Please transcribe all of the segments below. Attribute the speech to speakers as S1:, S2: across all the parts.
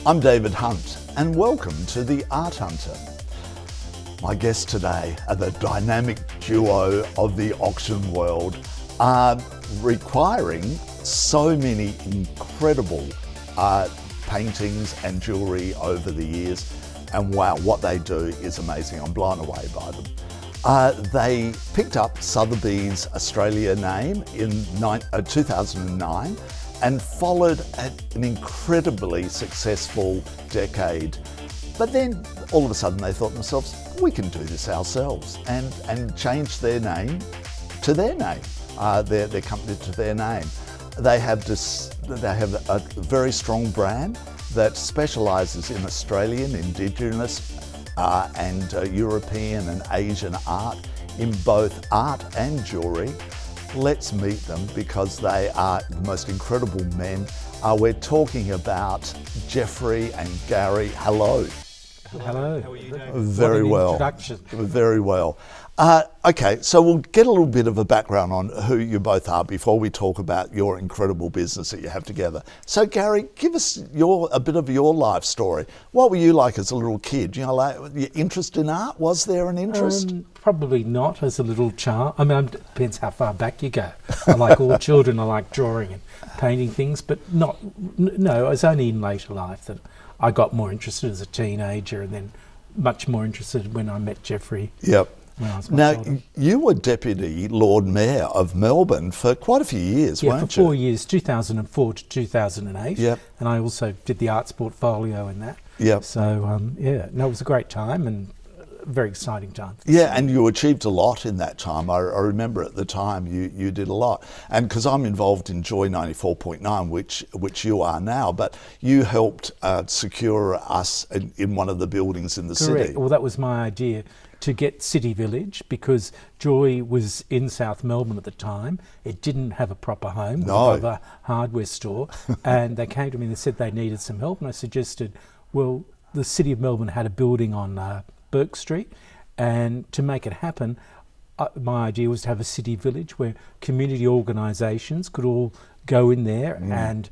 S1: I'm David Hunt, and welcome to The Art Hunter. My guests today are the dynamic duo of the auction world, requiring so many incredible paintings and jewellery over the years. And wow, what they do is amazing. I'm blown away by them. They picked up Sotheby's Australia name in 2009 and followed an incredibly successful decade. But then all of a sudden they thought to themselves, we can do this ourselves, and changed their name to their name, their company to their name. They have a very strong brand that specialises in Australian, Indigenous and European and Asian art, in both art and jewellery. Let's meet them because they are the most incredible men. We're talking about Geoffrey and Gary. Hello.
S2: Hello.
S3: How are you doing?
S1: Very well.
S2: Introduction.
S1: Very well. Okay, so we'll get a little bit of a background on who you both are before we talk about your incredible business that you have together. So Gary, give us a bit of your life story. What were you like as a little kid? You know, like your interest in art, was there an interest?
S2: Probably not as a little child. I mean, it depends how far back you go. I like all children, I like drawing and painting things, but no, it was only in later life that I got more interested as a teenager, and then much more interested when I met Geoffrey.
S1: Yep.
S2: When I was
S1: Now,
S2: much older.
S1: you were Deputy Lord Mayor of Melbourne for quite a few years,
S2: Yeah,
S1: weren't
S2: for 4
S1: you?
S2: years, 2004 to 2008.
S1: Yep.
S2: And I also did the arts portfolio in that.
S1: Yep.
S2: So, it was a great time and a very exciting time.
S1: Yeah, and you achieved a lot in that time. I remember at the time you did a lot. And because I'm involved in Joy 94.9, which you are now, but you helped secure us in one of the buildings in the
S2: Correct.
S1: city.
S2: Well, that was my idea, to get City Village, because Joy was in South Melbourne at the time. It didn't have a proper home.
S1: No.
S2: We have a hardware store. And they came to me and they said they needed some help. And I suggested, well, the City of Melbourne had a building on Burke Street. And to make it happen, my idea was to have a City Village where community organisations could all go in there and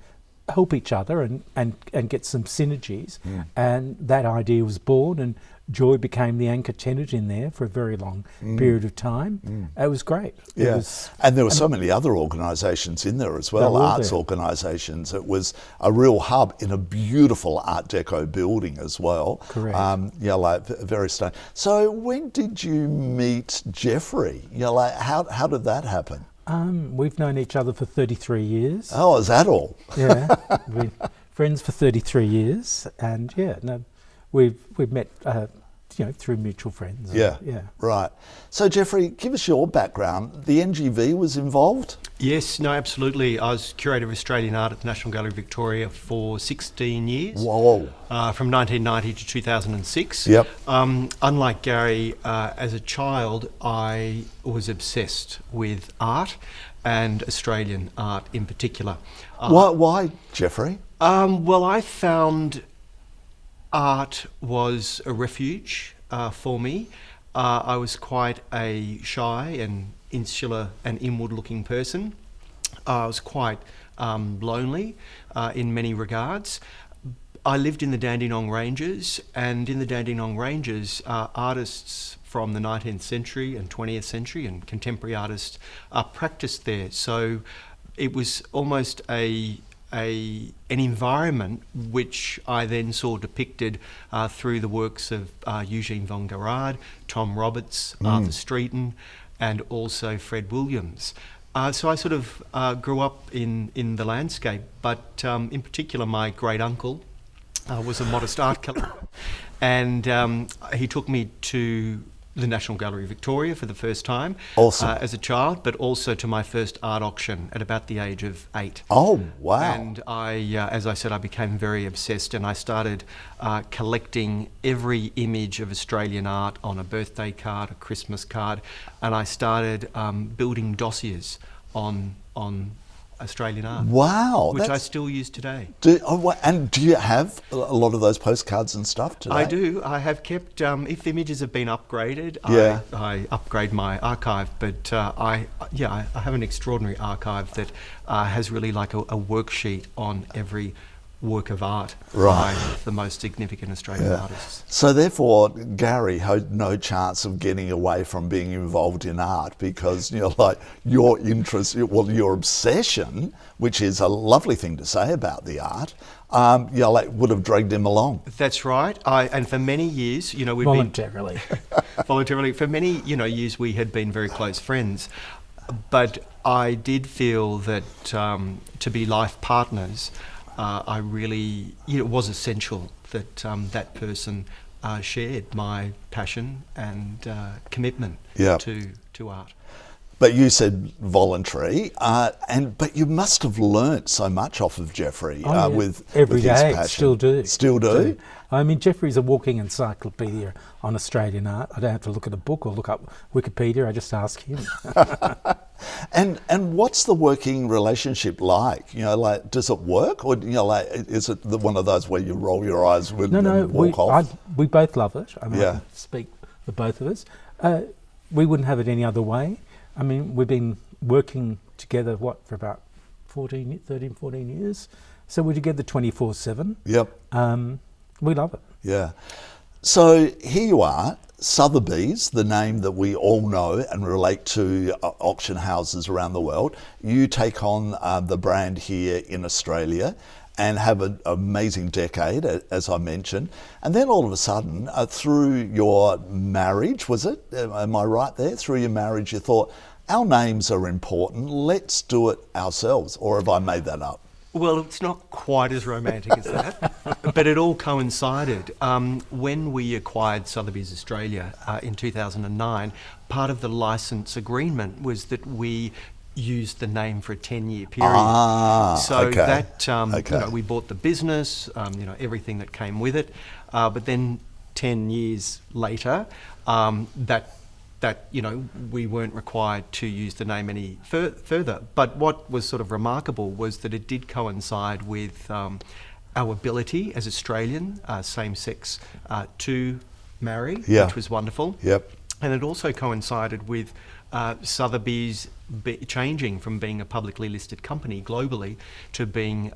S2: help each other and get some synergies. And that idea was born, and Joy became the anchor tenant in there for a very long period of time. It was great.
S1: Yeah, and there were so many other organisations in there as well, arts organisations. It was a real hub in a beautiful Art Deco building as well.
S2: Correct.
S1: Yeah, like very stunning. So when did you meet Geoffrey? You know, like how did that happen?
S2: We've known each other for 33 years.
S1: Oh, is that all?
S2: Yeah, we're friends for 33 years, and we've met, through mutual friends.
S1: Yeah, right. So Geoffrey, give us your background. The NGV was involved?
S3: Yes, no, absolutely. I was Curator of Australian Art at the National Gallery of Victoria for 16 years.
S1: Whoa.
S3: From 1990 to 2006.
S1: Yep.
S3: Unlike Gary, as a child, I was obsessed with art, and Australian art in particular.
S1: Why, Geoffrey?
S3: Well, I found art was a refuge for me. I was quite a shy and insular and inward-looking person. I was quite lonely in many regards. I lived in the Dandenong Ranges, and in the Dandenong Ranges, artists from the 19th century and 20th century and contemporary artists practiced there. So it was almost an environment which I then saw depicted through the works of Eugene von Gerard, Tom Roberts, Arthur Streeton, and also Fred Williams. So I sort of grew up in the landscape, but in particular my great uncle was a modest art collector, and he took me to the National Gallery of Victoria for the first time as a child, but also to my first art auction at about the age of 8.
S1: Oh, wow.
S3: And I, as I said, I became very obsessed, and I started collecting every image of Australian art on a birthday card, a Christmas card, and I started building dossiers on Australian art.
S1: Wow.
S3: Which I still use today.
S1: And do you have a lot of those postcards and stuff today?
S3: I do. I have kept, if images have been upgraded, I upgrade my archive, but I have an extraordinary archive that has really like a worksheet on every work of art
S1: Right.
S3: by the most significant Australian artists.
S1: So therefore, Gary had no chance of getting away from being involved in art because, like your interest, your obsession, which is a lovely thing to say about the art, like would have dragged him along.
S3: That's right. And for many years, we've
S2: Voluntarily.
S3: voluntarily, for many, years we had been very close friends. But I did feel that to be life partners, I really, it was essential that that person shared my passion and commitment to art.
S1: But you said voluntary, but you must have learnt so much off of Geoffrey with
S2: every
S1: with his
S2: day.
S1: passion.
S2: Still do.
S1: Still do.
S2: I mean, Geoffrey's a walking encyclopedia on Australian art. I don't have to look at a book or look up Wikipedia. I just ask him.
S1: And what's the working relationship like? Like does it work, or like is it one of those where you roll your eyes and walk off?
S2: We both love it. I mean,
S1: Yeah.
S2: I can speak for both of us. We wouldn't have it any other way. I mean, we've been working together, for about 13, 14 years. So we're together 24/7.
S1: Yep.
S2: We love it.
S1: Yeah. So here you are, Sotheby's, the name that we all know and relate to auction houses around the world. You take on the brand here in Australia and have an amazing decade, as I mentioned. And then all of a sudden, through your marriage, was it? Am I right there? Through your marriage, you thought, our names are important, let's do it ourselves. Or have I made that up?
S3: Well, it's not quite as romantic as that, but it all coincided. When we acquired Sotheby's Australia in 2009, part of the license agreement was that we used the name for a 10-year period. So that, we bought the business, everything that came with it. But then 10 years later, that we weren't required to use the name any further. But what was sort of remarkable was that it did coincide with our ability as Australian same-sex to marry, which was wonderful.
S1: Yep.
S3: And it also coincided with Sotheby's changing from being a publicly listed company globally to being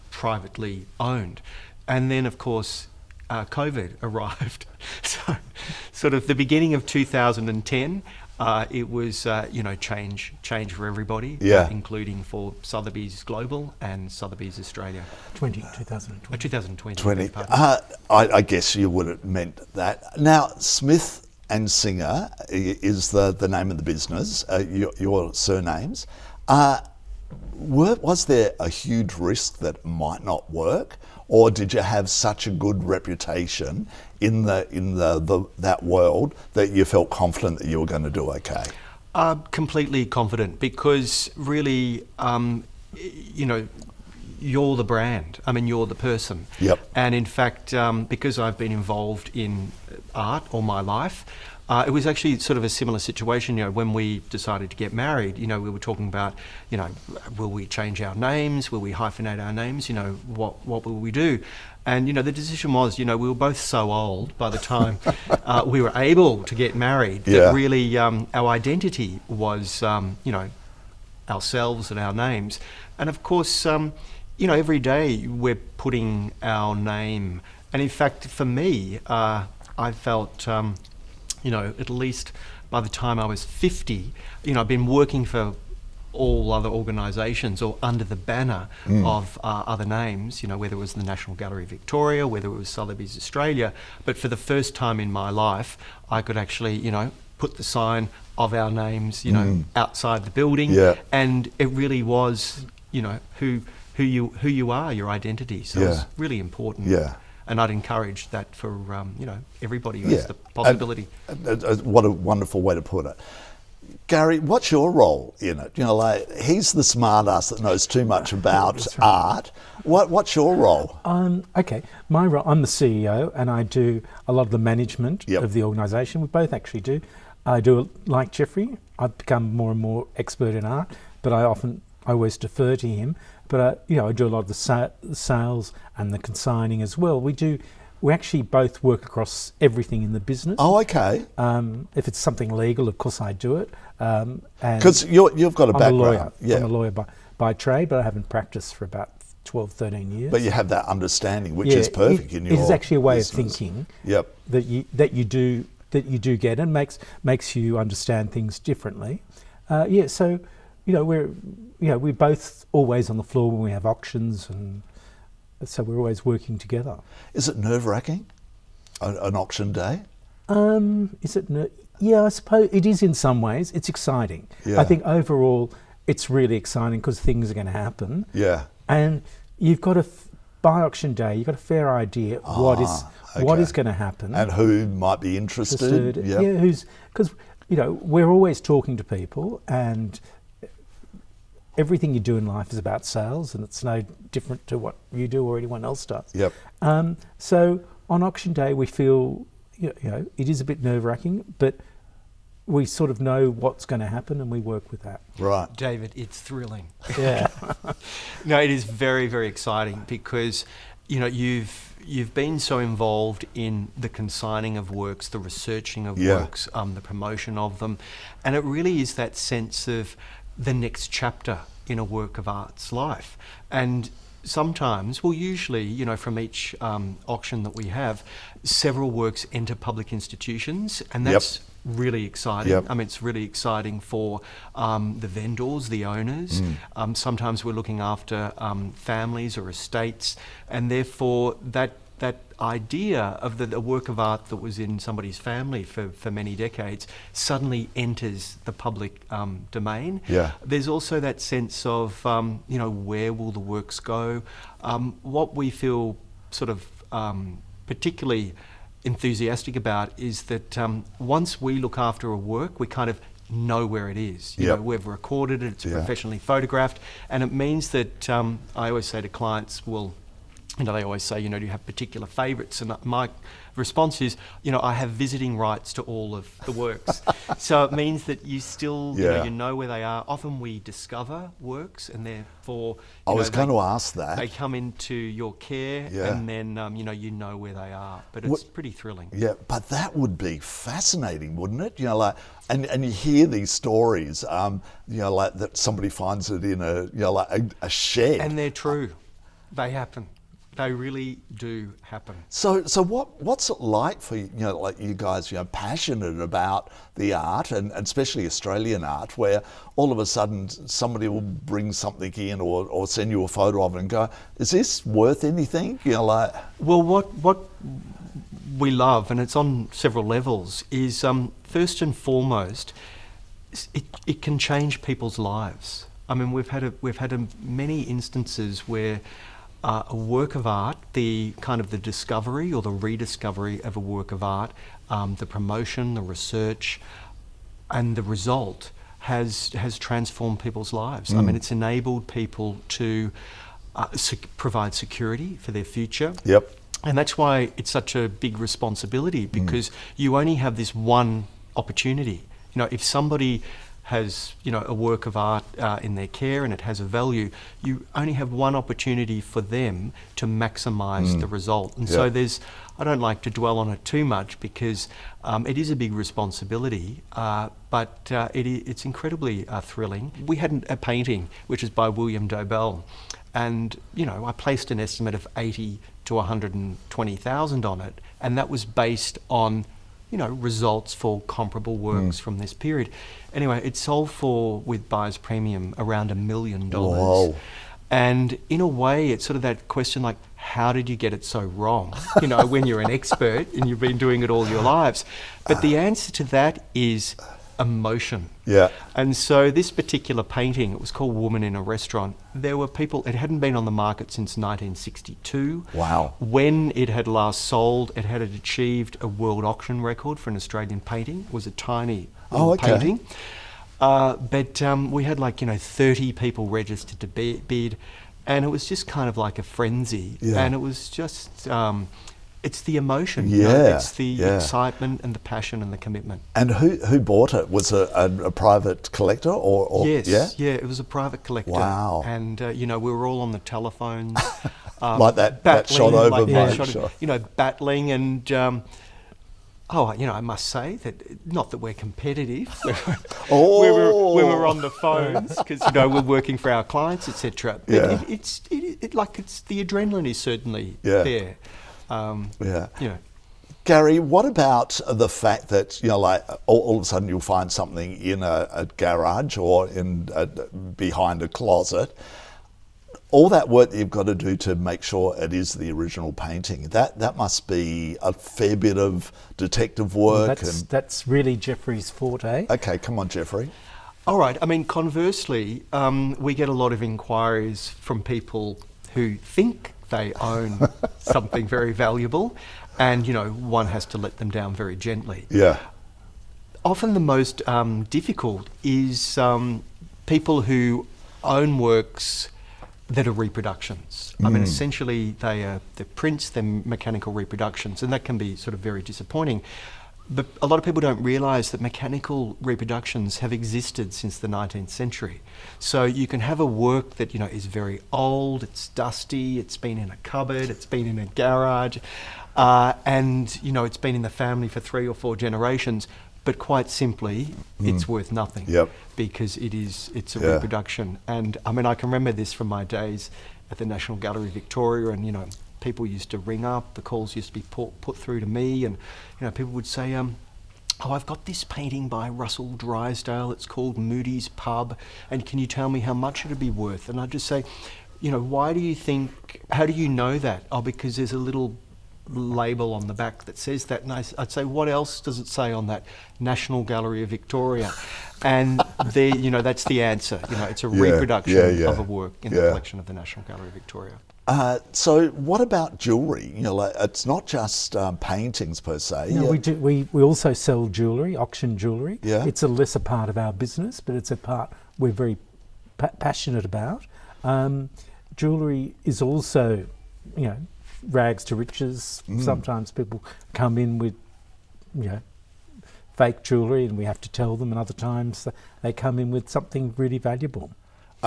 S3: privately owned. And then, of course, COVID arrived. So sort of the beginning of 2010, it was, change for everybody, including for Sotheby's Global and Sotheby's Australia.
S2: 2020.
S3: 2020.
S1: I guess you would have meant that. Now, Smith and Singer is the name of the business, your surnames. Was there a huge risk that it might not work? Or did you have such a good reputation in that world that you felt confident that you were going to do okay?
S3: Completely confident, because really, you're the brand. I mean, you're the person.
S1: Yep.
S3: And in fact, because I've been involved in art all my life, it was actually sort of a similar situation, when we decided to get married. We were talking about, will we change our names? Will we hyphenate our names? What will we do? And, the decision was, we were both so old by the time we were able to get married that really our identity was, ourselves and our names. And of course, every day we're putting our name. And in fact, for me, I felt... at least by the time I was 50, I've been working for all other organisations or under the banner of other names, whether it was the National Gallery of Victoria, whether it was Sotheby's Australia. But for the first time in my life, I could actually, put the sign of our names, outside the building. Yeah. And it really was, who you are, your identity. So it's really important.
S1: Yeah.
S3: And I'd encourage that for everybody who has the possibility.
S1: What a wonderful way to put it. Gary, what's your role in it? He's the smart ass that knows too much about art. What's your role?
S2: Okay, my role, I'm the CEO and I do a lot of the management of the organisation. We both actually do. I do, like Geoffrey, I've become more and more expert in art, but I always defer to him. But I do a lot of the sales and the consigning as well. We actually both work across everything in the business.
S1: Oh, okay.
S2: If it's something legal, of course I do it.
S1: Because you've got a background.
S2: I'm a lawyer. I'm a lawyer by trade, but I haven't practiced for about 12, 13 years.
S1: But you have that understanding, which is perfect in your
S2: It is actually a way
S1: business.
S2: of thinking
S1: Yep.
S2: that you do get, and makes you understand things differently. So we're both always on the floor when we have auctions, and so we're always working together.
S1: Is it nerve-wracking, an auction day?
S2: Is it? Yeah, I suppose it is in some ways. It's exciting.
S1: Yeah.
S2: I think overall it's really exciting because things are going to happen.
S1: Yeah.
S2: And you've got by auction day, you've got a fair idea what is going to happen.
S1: And who might be interested. Yep.
S2: Yeah, because we're always talking to people, and everything you do in life is about sales, and it's no different to what you do or anyone else does.
S1: Yep.
S2: So on auction day, we feel it is a bit nerve-wracking, but we sort of know what's going to happen, and we work with that.
S1: Right.
S3: David, it's thrilling.
S2: Yeah.
S3: No, it is very, very exciting because, you've been so involved in the consigning of works, the researching of works, the promotion of them, and it really is that sense of the next chapter in a work of art's life. And sometimes, usually, from each auction that we have, several works enter public institutions, and that's really exciting.
S1: Yep.
S3: I mean, it's really exciting for the vendors, the owners. Sometimes we're looking after families or estates, and therefore that idea of the work of art that was in somebody's family for many decades suddenly enters the public domain.
S1: Yeah.
S3: There's also that sense of, where will the works go? What we feel sort of particularly enthusiastic about is that once we look after a work, we kind of know where it is. We've recorded it, it's professionally photographed, and it means that I always say to clients, they always say, do you have particular favourites? And my response is, I have visiting rights to all of the works. So it means that you still, you know where they are. Often we discover works, and therefore,
S1: I was going to ask that.
S3: They come into your care, and then, you know where they are. But it's pretty thrilling. Yeah,
S1: but that would be fascinating, wouldn't it? And you hear these stories, that somebody finds it in a shed.
S3: And they're true. They happen. They really do happen.
S1: So what's it like for you guys, passionate about the art, and especially Australian art, where all of a sudden somebody will bring something in or send you a photo of it and go, is this worth anything? Well,
S3: what we love, and it's on several levels, is first and foremost, it can change people's lives. I mean, we've had many instances where a work of art, the kind of the discovery or the rediscovery of a work of art, the promotion, the research, and the result has transformed people's lives. I mean, it's enabled people to provide security for their future.
S1: Yep.
S3: And that's why it's such a big responsibility, because you only have this one opportunity. If somebody has a work of art in their care and it has a value, you only have one opportunity for them to maximise the result. And so I don't like to dwell on it too much, because it is a big responsibility, but it's incredibly thrilling. We had a painting which is by William Dobell, and I placed an estimate of 80 to 120,000 on it, and that was based on results for comparable works from this period. Anyway, it sold for, with buyer's premium, around $1 million.
S1: Whoa.
S3: And in a way, it's sort of that question like, how did you get it so wrong? When you're an expert and you've been doing it all your lives. But the answer to that is emotion.
S1: Yeah.
S3: And so this particular painting, it was called Woman in a Restaurant. There were people, it hadn't been on the market since 1962.
S1: Wow. When
S3: it had last sold, it had achieved a world auction record for an Australian painting. It was a tiny painting. But we had 30 people registered to bid, and it was just kind of like a frenzy.
S1: Yeah.
S3: And it was just, it's the emotion.
S1: Yeah.
S3: It's the excitement and the passion and the commitment.
S1: And who bought it? Was it a private collector or
S3: Yes, it was a private collector.
S1: Wow.
S3: And we were all on the telephones.
S1: Like that shot over my shot.
S3: Battling, and Oh, I must say that, not that we're competitive,
S1: Oh.
S3: when we're on the phones, because, we're working for our clients, etc. But
S1: Yeah.
S3: it's the adrenaline is certainly
S1: Yeah.
S3: there.
S1: Yeah. Gary, what about the fact that, all of a sudden you'll find something in a garage or behind a closet? All that work that you've got to do to make sure it is the original painting, that must be a fair bit of detective work.
S2: That's really Geoffrey's forte.
S1: Okay, come on, Geoffrey.
S3: All right. I mean, conversely, we get a lot of inquiries from people who think they own something very valuable, and, one has to let them down very gently.
S1: Yeah.
S3: Often the most difficult is people who own works that are reproductions. I mean, essentially they're prints, they're mechanical reproductions, and that can be sort of very disappointing. But a lot of people don't realise that mechanical reproductions have existed since the 19th century. So you can have a work that, is very old, it's dusty, it's been in a cupboard, it's been in a garage, and, it's been in the family for 3 or 4 generations. But quite simply, it's worth nothing.
S1: Yep.
S3: Because it's a reproduction. And I mean, I can remember this from my days at the National Gallery of Victoria, and people used to ring up, the calls used to be put through to me, and people would say, I've got this painting by Russell Drysdale, it's called Moody's Pub, and can you tell me how much it'd be worth? And I'd just say, how do you know that? Oh, because there's a little label on the back that says that. And I'd say, what else does it say on that? National Gallery of Victoria. And that's the answer. It's a reproduction of a work in the collection of the National Gallery of Victoria.
S1: So what about jewellery? It's not just paintings per se.
S2: No, we do. We also sell jewellery, auction jewellery.
S1: Yeah.
S2: It's a lesser part of our business, but it's a part we're very passionate about. Jewellery is also, rags to riches. Sometimes people come in with, fake jewellery and we have to tell them, and other times they come in with something really valuable.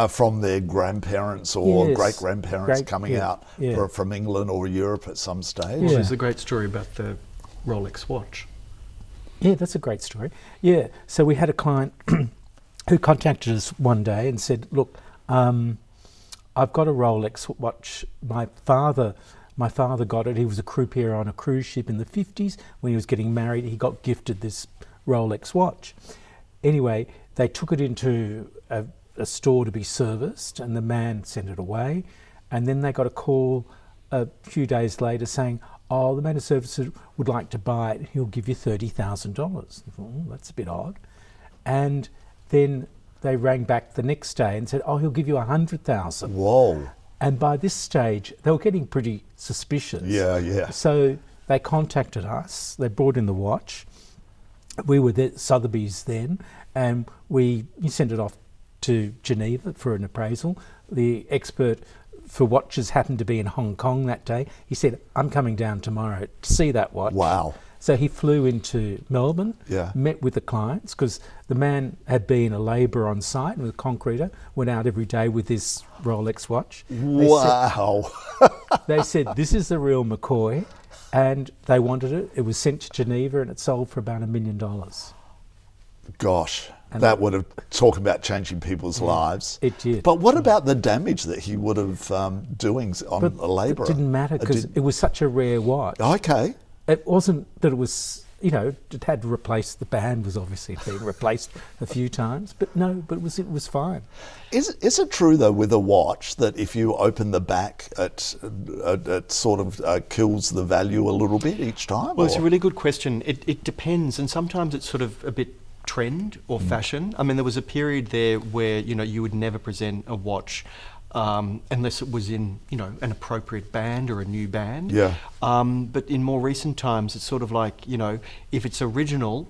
S1: From their grandparents or
S2: Yes.
S1: great-grandparents coming out from England or Europe at some stage.
S3: Well, there's a great story about the Rolex watch.
S2: Yeah, that's a great story. Yeah, so we had a client who contacted us one day and said, look, I've got a Rolex watch. My father got it. He was a croupier on a cruise ship in the 50s. When he was getting married, he got gifted this Rolex watch. Anyway, they took it into a store to be serviced, and the man sent it away. And then they got a call a few days later saying, the man of services would like to buy it. He'll give you $30,000. That's a bit odd. And then they rang back the next day and said, he'll give you $100,000.
S1: Whoa.
S2: And by this stage, they were getting pretty suspicious.
S1: Yeah.
S2: So they contacted us. They brought in the watch. We were at Sotheby's then, and we sent it off to Geneva for an appraisal. The expert for watches happened to be in Hong Kong that day. He said, I'm coming down tomorrow to see that watch.
S1: Wow.
S2: So he flew into Melbourne, met with the clients, because the man had been a labourer on site and was a concreter, went out every day with this Rolex watch.
S1: Wow.
S2: They said, this is the real McCoy, and they wanted it. It was sent to Geneva and it sold for about $1 million.
S1: Gosh, that would have, talk about changing people's lives.
S2: It did.
S1: But what about the damage that he would have doing on a labourer?
S2: It didn't matter because it was such a rare watch.
S1: Okay.
S2: It wasn't that it was, it had to replace, the band was obviously being replaced a few times, but it was fine.
S1: Is it true though with a watch that if you open the back, it sort of kills the value a little bit each time?
S3: Well, it's a really good question. It depends, and sometimes it's sort of a bit trend or fashion. I mean, there was a period there where, you would never present a watch unless it was in, an appropriate band or a new band.
S1: Yeah.
S3: But in more recent times, it's sort of like, if it's original,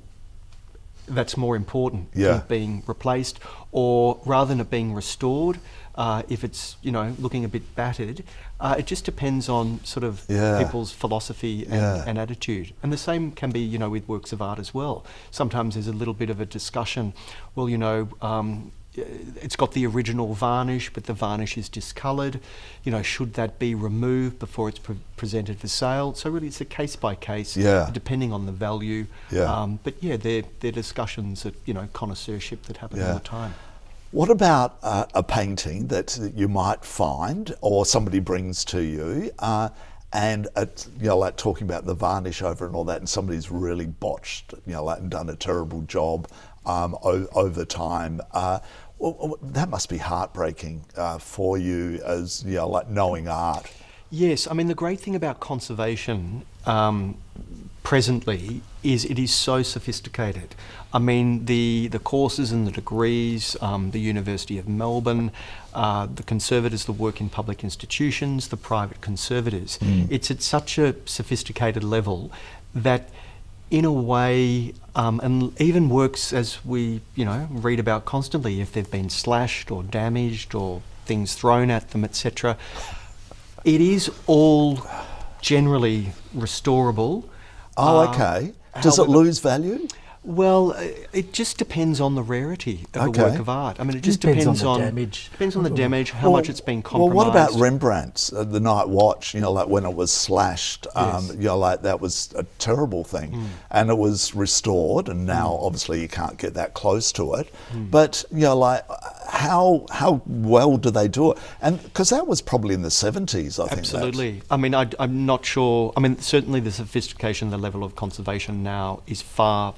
S3: that's more important than it being replaced, or rather than it being restored, if it's, looking a bit battered. It just depends on sort of people's philosophy and attitude. And the same can be, with works of art as well. Sometimes there's a little bit of a discussion, well, it's got the original varnish, but the varnish is discoloured. You know, should that be removed before it's presented for sale? So really, it's a case by case, depending on the value. But yeah, they're discussions that, you know, connoisseurship that happen all the time.
S1: What about a painting that you might find or somebody brings to you, and you know, like talking about the varnish over and all that, and somebody's really botched, you know, like, and done a terrible job over time? Well, that must be heartbreaking for you, as, you know, like, knowing art.
S3: Yes, I mean, the great thing about conservation presently is it is so sophisticated. I mean, the courses and the degrees, the University of Melbourne, the conservators that work in public institutions, the private conservators, it's at such a sophisticated level that, in a way, and even works, as we, you know, read about constantly, if they've been slashed or damaged or things thrown at them, etc., it is all generally restorable.
S1: Oh, okay. Does it lose value?
S3: Well, it just depends on the rarity of a work of art. I mean, it just depends on the damage. Depends on the damage, how much it's been compromised.
S1: Well, what about Rembrandt's The Night Watch? You know, like, when it was slashed, you know, like, that was a terrible thing, and it was restored, and now obviously you can't get that close to it. But, you know, like, how well do they do it? And because that was probably in the 70s, I think.
S3: Absolutely. I mean, I'm not sure. I mean, certainly the sophistication, the level of conservation now is far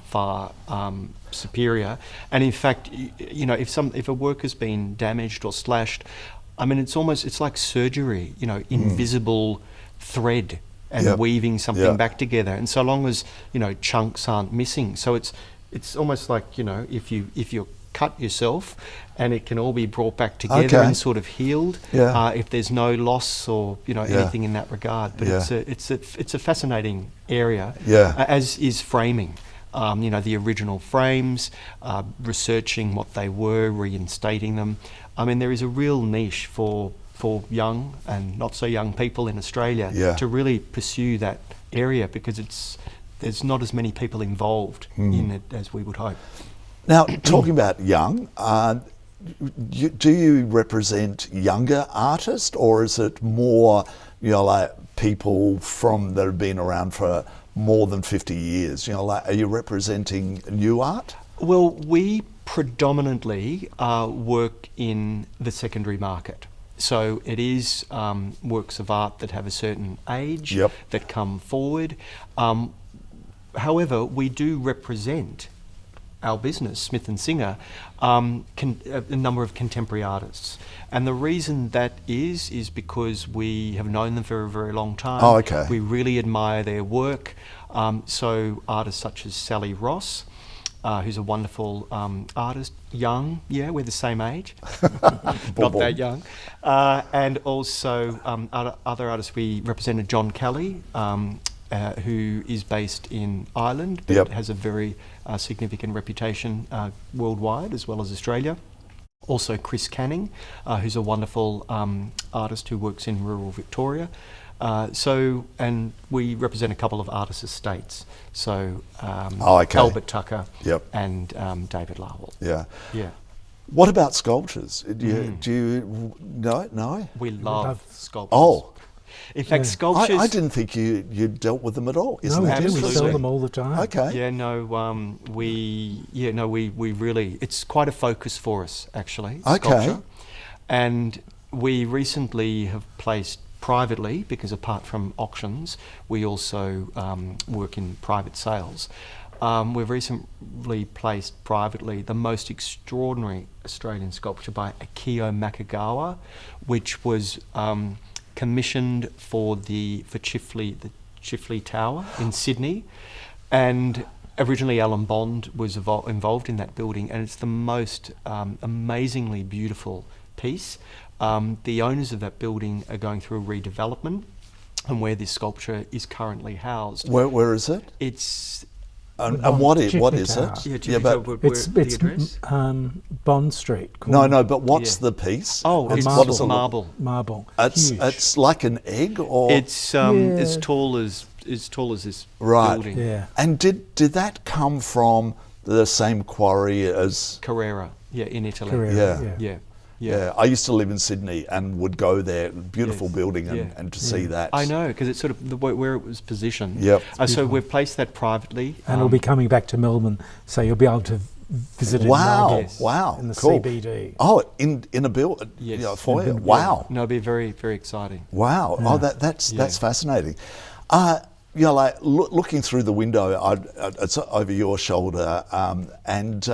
S3: superior. And in fact, you know, if a work has been damaged or slashed, I mean, it's like surgery. You know, invisible thread and weaving something back together. And so long as, you know, chunks aren't missing, so it's almost like, you know, if you cut yourself, and it can all be brought back together and sort of healed, if there's no loss or, you know, anything in that regard. But it's a fascinating area, as is framing. You know, the original frames, researching what they were, reinstating them. I mean, there is a real niche for young and not so young people in Australia to really pursue that area, because there's not as many people involved in it as we would hope.
S1: Now, talking about young, do you represent younger artists, or is it more, you know, like, people that have been around for more than 50 years? You know, like, are you representing new art?
S3: Well, we predominantly work in the secondary market. So it is works of art that have a certain age that come forward. However, we do represent our business, Smith & Singer, a number of contemporary artists. And the reason that is because we have known them for a very long time.
S1: Oh, okay.
S3: We really admire their work. So artists such as Sally Ross, who's a wonderful artist, young, we're the same age, not that young. And also other artists, we represented John Kelly, who is based in Ireland, but has a very significant reputation worldwide as well as Australia. Also Chris Canning, who's a wonderful artist who works in rural Victoria. And we represent a couple of artist estates. So Albert Tucker and David Larwell. Yeah.
S1: What about sculptures? Do you know? No?
S3: We love sculptures.
S1: Oh.
S3: In fact, sculptures...
S1: I didn't think you dealt with them at all.
S2: No, we do. We sell them all the time.
S1: Okay.
S3: Yeah, no, we really... It's quite a focus for us, actually, sculpture. And we recently have placed privately, because apart from auctions, we also work in private sales. We've recently placed privately the most extraordinary Australian sculpture by Akio Makagawa, which was... commissioned for Chifley Tower in Sydney, and originally Alan Bond was involved in that building, and it's the most amazingly beautiful piece. The owners of that building are going through a redevelopment, and where this sculpture is currently housed.
S1: Where is it?
S3: It's
S1: and what is it?
S2: It's Bond Street.
S1: No, but what's the piece?
S3: Oh, it's marble.
S2: Marble.
S1: It's like an egg, or
S3: it's as tall as this building.
S2: Yeah.
S1: And did that come from the same quarry as
S3: Carrera? in Italy.
S2: Carrera,
S1: Yeah.
S3: Yeah.
S1: I used to live in Sydney and would go there, beautiful
S3: Yes.
S1: building, and,
S3: Yeah.
S1: and to see that.
S3: I know, because it's sort of where it was positioned.
S1: Yep.
S3: So we've placed that privately.
S2: And it'll be coming back to Melbourne, so you'll be able to visit it in
S1: Wow,
S2: Melbourne,
S3: Yes.
S1: wow,
S2: in the
S1: cool.
S2: CBD.
S1: Oh, in a build,
S3: Yes.
S1: foyer.
S2: Yeah.
S1: Wow.
S3: No, it'll be very, very exciting.
S1: Wow!
S2: Yeah.
S1: Oh, that's fascinating. Like looking through the window, it's over your shoulder, and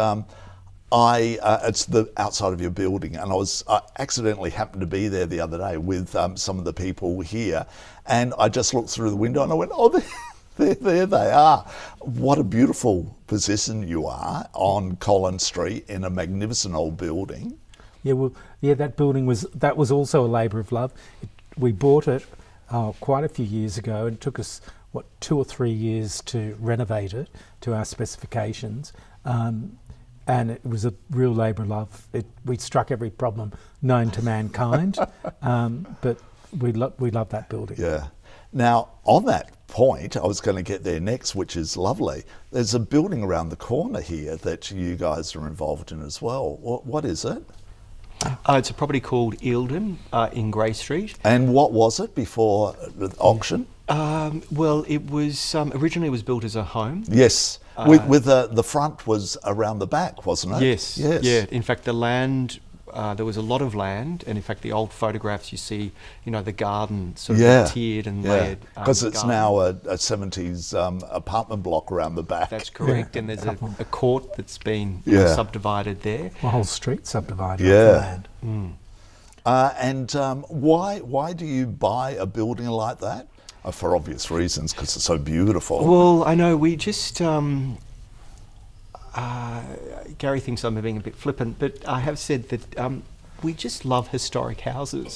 S1: it's the outside of your building, and I accidentally happened to be there the other day with some of the people here, and I just looked through the window and I went, oh, there they are. What a beautiful position you are on Collins Street in a magnificent old building.
S2: That building was also a labour of love. We bought it quite a few years ago, and it took us 2 or 3 years to renovate it to our specifications, and it was a real labour of love. We struck every problem known to mankind, but we love that building.
S1: Yeah. Now, on that point, I was going to get there next, which is lovely. There's a building around the corner here that you guys are involved in as well. What is it?
S3: It's a property called Eildon in Grey Street.
S1: And what was it before the auction?
S3: Well, it was originally it was built as a home.
S1: Yes, with the front was around the back, wasn't it?
S3: Yes. Yeah. In fact, the land, there was a lot of land, and in fact, the old photographs you see, the garden sort of tiered and layered.
S1: Because it's
S3: garden.
S1: now a 70s apartment block around the back.
S3: That's correct, and there's a court that's been subdivided there.
S2: A whole street subdivided.
S1: Yeah.
S2: Off the land.
S1: And why do you buy a building like that? For obvious reasons, because it's so beautiful.
S3: Well, I know we just. Gary thinks I'm being a bit flippant, but I have said that we just love historic houses.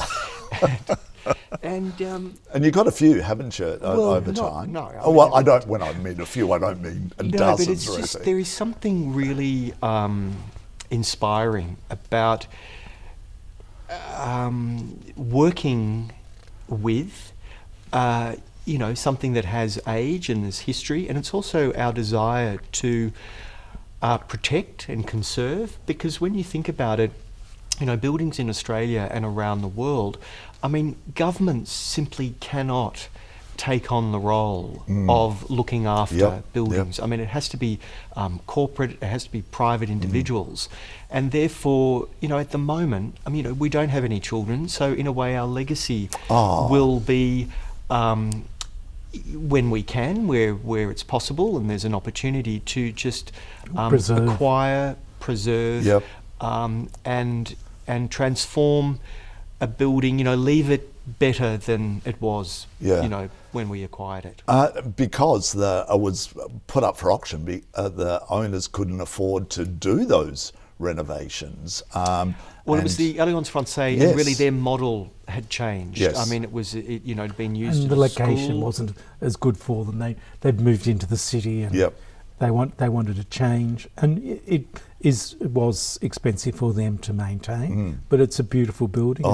S3: And
S1: you've got a few, haven't you, over
S3: not-
S1: time?
S3: no, I
S1: Well,
S3: mean-
S1: I don't. When I mean a few, I don't mean
S3: no,
S1: dozens
S3: but it's
S1: or
S3: just
S1: anything.
S3: there is something really inspiring about working with. Something that has age and has history, and it's also our desire to protect and conserve, because when you think about it, buildings in Australia and around the world, I mean, governments simply cannot take on the role of looking after buildings. I mean, it has to be corporate, it has to be private individuals. And therefore, at the moment, I mean, we don't have any children, so in a way our legacy will be when we can, where it's possible and there's an opportunity to just acquire, preserve, and transform a building, leave it better than it was, when we acquired it.
S1: Because it was put up for auction, the owners couldn't afford to do those renovations.
S3: Well, it was the Alliance Francaise, and really their model had changed.
S1: Yes.
S3: I mean, it had been used.
S2: And the location wasn't as good for them. They'd moved into the city, and they wanted a change, and it was expensive for them to maintain. But it's a beautiful building.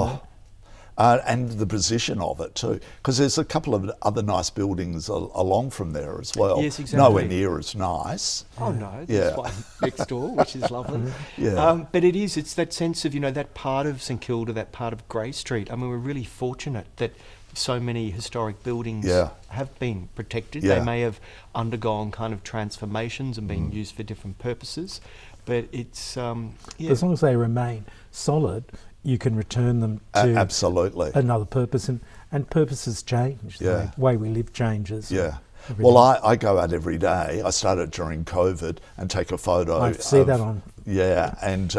S1: And the position of it too, because there's a couple of other nice buildings along from there as well.
S3: Yes, exactly.
S1: Nowhere near as nice.
S3: Oh no, there's one next door, which is lovely. But it's that sense of, that part of St Kilda, that part of Grey Street. I mean, we're really fortunate that so many historic buildings have been protected. They may have undergone kind of transformations and been used for different purposes, but it's
S2: as long as they remain solid, you can return them to
S1: absolutely
S2: another purpose, and purposes change. The way we live changes.
S1: Well, I go out every day. I started during COVID and take a photo.
S2: I see that on.
S1: Yeah, and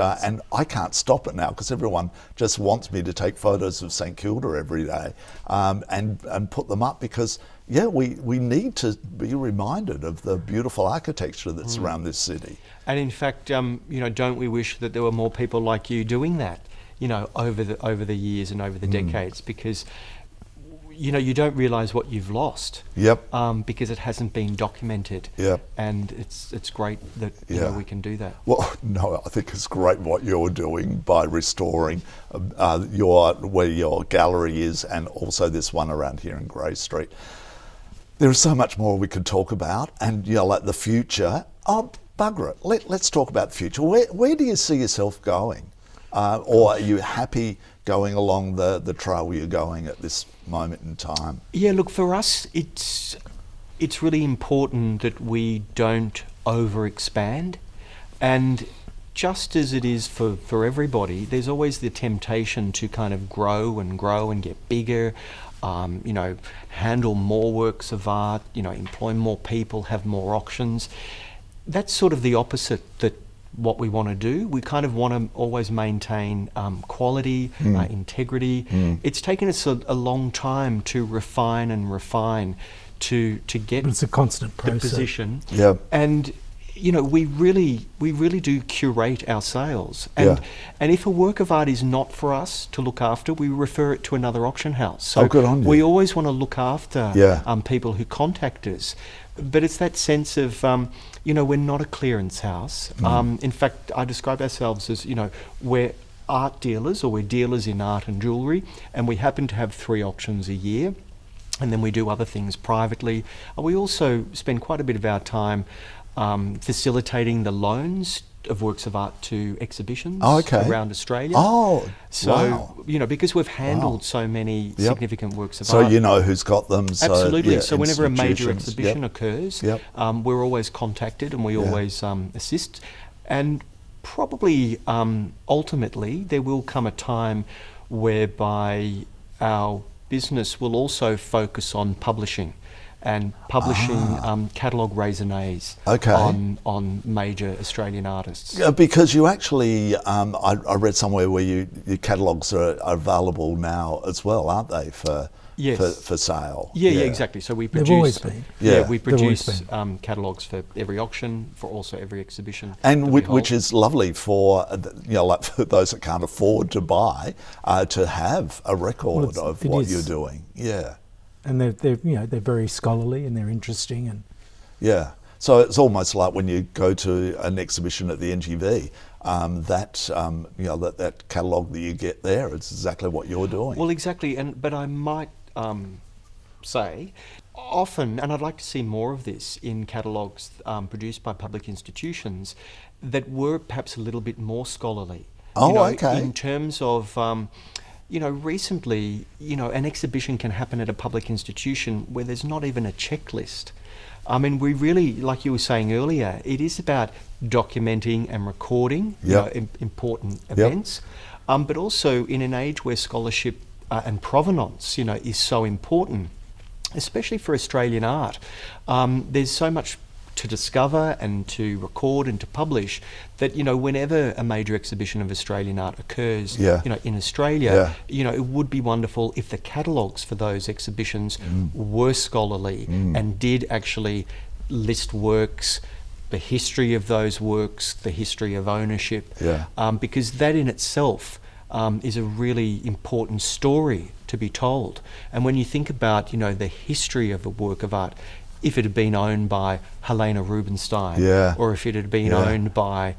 S1: I can't stop it now because everyone just wants me to take photos of St Kilda every day, and put them up because we need to be reminded of the beautiful architecture that's around this city.
S3: And in fact, don't we wish that there were more people like you doing that? Over the years and over the decades, because you don't realise what you've lost. Because it hasn't been documented. And it's great that we can do that.
S1: Well, no, I think it's great what you're doing by restoring where your gallery is, and also this one around here in Grey Street. There is so much more we could talk about, and like the future. bugger it. Let's talk about the future. Where do you see yourself going? Or are you happy going along the trail you're going at this moment in time?
S3: Yeah, look, for us, it's really important that we don't overexpand. And just as it is for everybody, there's always the temptation to kind of grow and get bigger, handle more works of art, employ more people, have more auctions. That's sort of the opposite that what we want to do. We kind of want to always maintain quality, integrity. It's taken us a long time to refine to get
S2: But it's a constant process.
S3: the position.
S1: Yeah.
S3: And we really do curate our sales. And if a work of art is not for us to look after, we refer it to another auction house. So
S1: good on you.
S3: we always want to look after
S1: Yeah.
S3: people who contact us. But it's that sense of, we're not a clearance house. In fact, I describe ourselves as, we're art dealers, or we're dealers in art and jewellery, and we happen to have 3 auctions a year. And then we do other things privately. And we also spend quite a bit of our time facilitating the loans of works of art to exhibitions around Australia.
S1: Oh,
S3: so,
S1: wow.
S3: Because we've handled so many significant works of
S1: So
S3: art.
S1: you know who's got them. So,
S3: Absolutely.
S1: yeah,
S3: So whenever a major
S1: institutions.
S3: exhibition occurs, we're always contacted and we always assist. And probably ultimately there will come a time whereby our business will also focus on publishing and publishing catalogue raisonnés on major Australian artists.
S1: Because you actually, I read somewhere where your catalogues are available now as well, aren't they, for sale?
S3: Yeah, exactly. So we produce.
S2: They've always been.
S3: We produce catalogues for every auction, for also every exhibition,
S1: and which is lovely for like for those that can't afford to buy, to have a record of what you're doing. Yeah.
S2: And they're very scholarly and they're interesting and
S1: so it's almost like when you go to an exhibition at the NGV, that catalogue that you get there, it's exactly what you're doing.
S3: Well, exactly, but I might say often, and I'd like to see more of this in catalogues produced by public institutions that were perhaps a little bit more scholarly. In terms of recently, an exhibition can happen at a public institution where there's not even a checklist. I mean, we really, like you were saying earlier, it is about documenting and recording important events, but also in an age where scholarship and provenance, is so important, especially for Australian art. There's so much to discover and to record and to publish that, whenever a major exhibition of Australian art occurs, in Australia, it would be wonderful if the catalogues for those exhibitions were scholarly and did actually list works, the history of those works, the history of ownership, because that in itself is a really important story to be told. And when you think about, the history of a work of art, if it had been owned by Helena Rubinstein, or if it had been owned by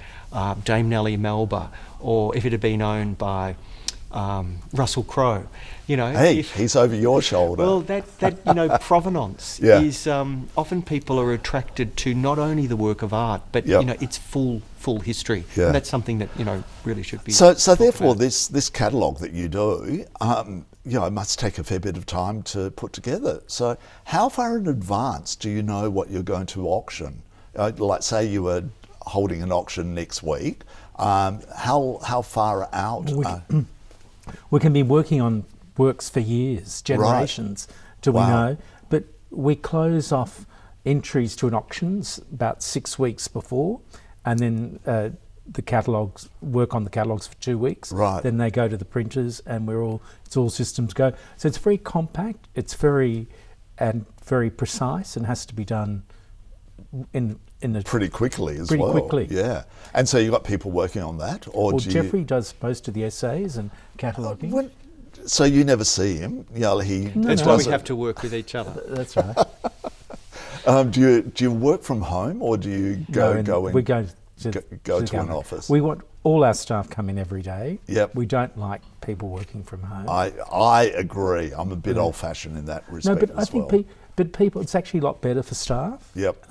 S3: Dame Nellie Melba, or if it had been owned by Russell Crowe,
S1: Hey, he's over your shoulder.
S3: Well, that provenance is often people are attracted to not only the work of art, but its full history, and that's something that really should be.
S1: So therefore, about. this catalogue that you do, it must take a fair bit of time to put together. So how far in advance do you know what you're going to auction? Like say you were holding an auction next week, how far out?
S2: We can be working on works for years, generations, till we know. But we close off entries to an auctions about 6 weeks before, and then the catalogues, work on the catalogues for 2 weeks.
S1: Right.
S2: Then they go to the printers, and it's all systems go. So it's very compact. It's very precise, and has to be done
S1: pretty quickly as
S2: pretty
S1: well.
S2: quickly.
S1: Yeah. And so you've got people working on that, or
S2: well, Geoffrey does most of the essays and cataloguing.
S1: So you never see him.
S3: That's why we have to work with each other.
S2: That's right.
S1: Do you work from home, or do you
S2: we go
S1: to an office?
S2: We want all our staff come in every day.
S1: Yep.
S2: We don't like people working from home.
S1: I agree. I'm a bit old-fashioned in that respect.
S2: No, but I think people, it's actually a lot better for staff.
S1: Yep.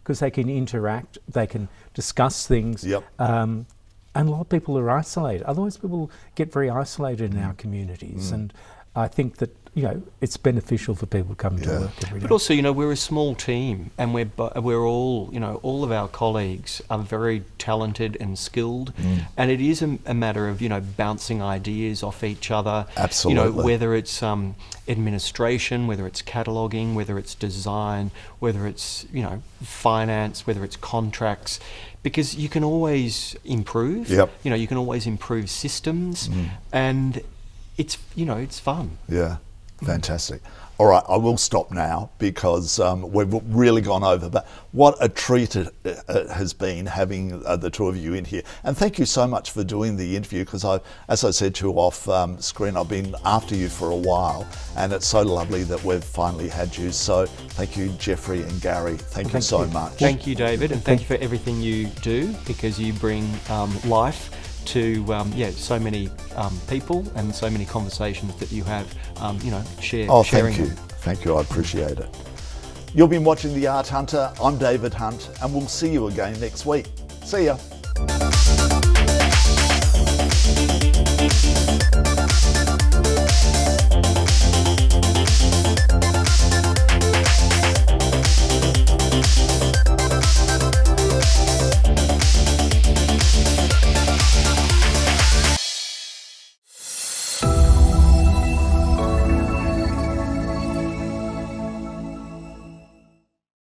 S2: because they can interact, they can discuss things.
S1: Yep.
S2: And a lot of people are isolated. Otherwise, people get very isolated in our communities. And I think that, it's beneficial for people to come to work every day.
S3: But also, we're a small team, and we're all, all of our colleagues are very talented and skilled, and it is a matter of, bouncing ideas off each other.
S1: Absolutely.
S3: Whether it's administration, whether it's cataloguing, whether it's design, whether it's, finance, whether it's contracts, because you can always improve.
S1: Yep.
S3: You can always improve systems, and it's fun.
S1: Yeah, fantastic. All right, I will stop now because we've really gone over, but what a treat it has been having the two of you in here. And thank you so much for doing the interview, because as I said to you off screen, I've been after you for a while, and it's so lovely that we've finally had you. So thank you, Geoffrey and Gary. Thank you so much.
S3: Thank you, David, and thank you for everything you do, because you bring life to so many people and so many conversations that you have, sharing.
S1: Thank you. Thank you, I appreciate it. You've been watching The Art Hunter. I'm David Hunt, and we'll see you again next week. See ya.